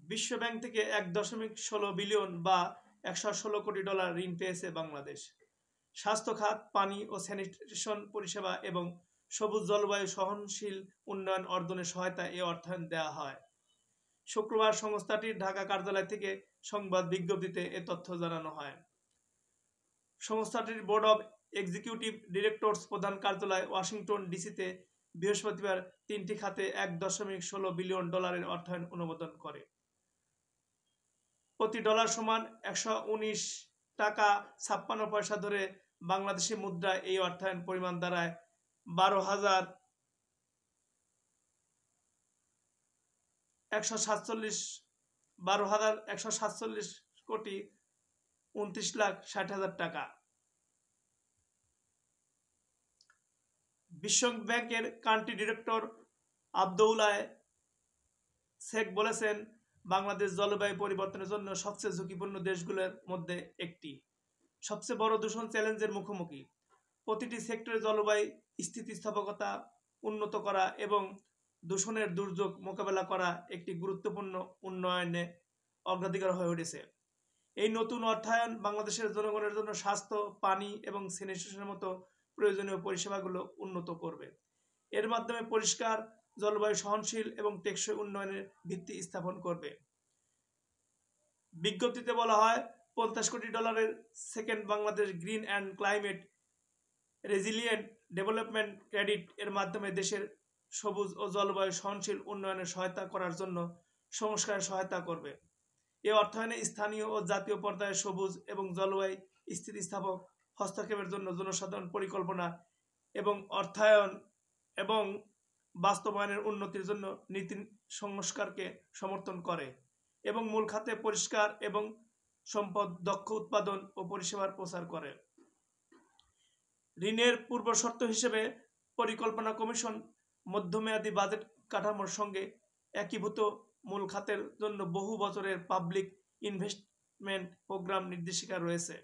বিশ্ব ব্যাংক থেকে 1.16 বিলিয়ন বা $116 কোটি ঋণ পেয়েছে বাংলাদেশ। স্বাস্থ্য খাত, পানি ও স্যানিটেশন পরিষেবা এবং সবুজ জলবায়ু সহনশীল উন্নয়ন অর্জনে সহায়তায় এ অর্থায়ন দেওয়া হয়। শুক্রবার সংস্থাটির ঢাকা কার্যালয় থেকে সংবাদ বিজ্ঞপ্তিতে এ তথ্য জানানো হয়। সংস্থাটির বোর্ড অব এক্সিকিউটিভ ডিরেক্টরস প্রধান কার্যালয় ওয়াশিংটন ডিসিতে বৃহস্পতিবার 3টি খাতে $1.16 বিলিয়ন অর্থায়ন অনুমোদন করে। প্রতি ডলার সমান 119 টাকা 56 পয়সা ধরে বাংলাদেশি মুদ্রায় এই অর্থায়ন পরিমাণ দাঁড়ায় 12,147 কোটি 29,60,000 টাকা। বিশ্ব ব্যাংকের কান্ট্রি ডিরেক্টর আব্দুল্লাহ শেখ বলেছেন, বাংলাদেশ জলবায়ু পরিবর্তনের জন্য সবচেয়ে ঝুঁকিপূর্ণ দেশগুলোর মধ্যে একটি। সবচেয়ে বড় দূষণ চ্যালেঞ্জের মুখোমুখি। প্রতিটি সেক্টরে জলবায়ু স্থিতিস্থাপকতা উন্নত করা এবং দূষণের দুর্যোগ মোকাবেলা করা একটি গুরুত্বপূর্ণ উন্নয়নে অগ্রাধিকার হয়ে উঠেছে। এই নতুন অর্থায়ন বাংলাদেশের জনগণের জন্য স্বাস্থ্য, পানি এবং স্যানিটেশনের মতো প্রয়োজনীয় পরিষেবাগুলো উন্নত করবে। এর মাধ্যমে পরিষ্কার, জলবায়ু সহনশীল এবং টেকসই উন্নয়নের ভিত্তি স্থাপন করবে। বিজ্ঞপ্তিতে বলা হয়, $50 কোটি second Bangladesh green and climate resilient development credit এর মাধ্যমে দেশের সবুজ ও জলবায়ু সহনশীল উন্নয়নে সহায়তা করার জন্য সংস্কারে সহায়তা করবে। এ অর্থায়নে স্থানীয় ও জাতীয় পর্যায়ে সবুজ এবং জলবায়ু স্থিতিস্থাপক হস্তক্ষেপের জন্য জনসাধারণ পরিকল্পনা এবং অর্থায়ন এবং বাস্তবায়নের উন্নতির জন্য নীতি সংস্কারকে সমর্থন করে এবং মূল খাতে পরিষ্কার এবং সম্পদ দক্ষ উৎপাদন ও পরিষেবার প্রচার করে। ঋণের পূর্বশর্ত হিসেবে পরিকল্পনা কমিশন মধ্যমেয়াদী বাজেট কাঠামোর সঙ্গে একীভূত মূল খাতের জন্য বহু বছরের পাবলিক ইনভেস্টমেন্ট প্রোগ্রাম নির্দেশিকা রয়েছে।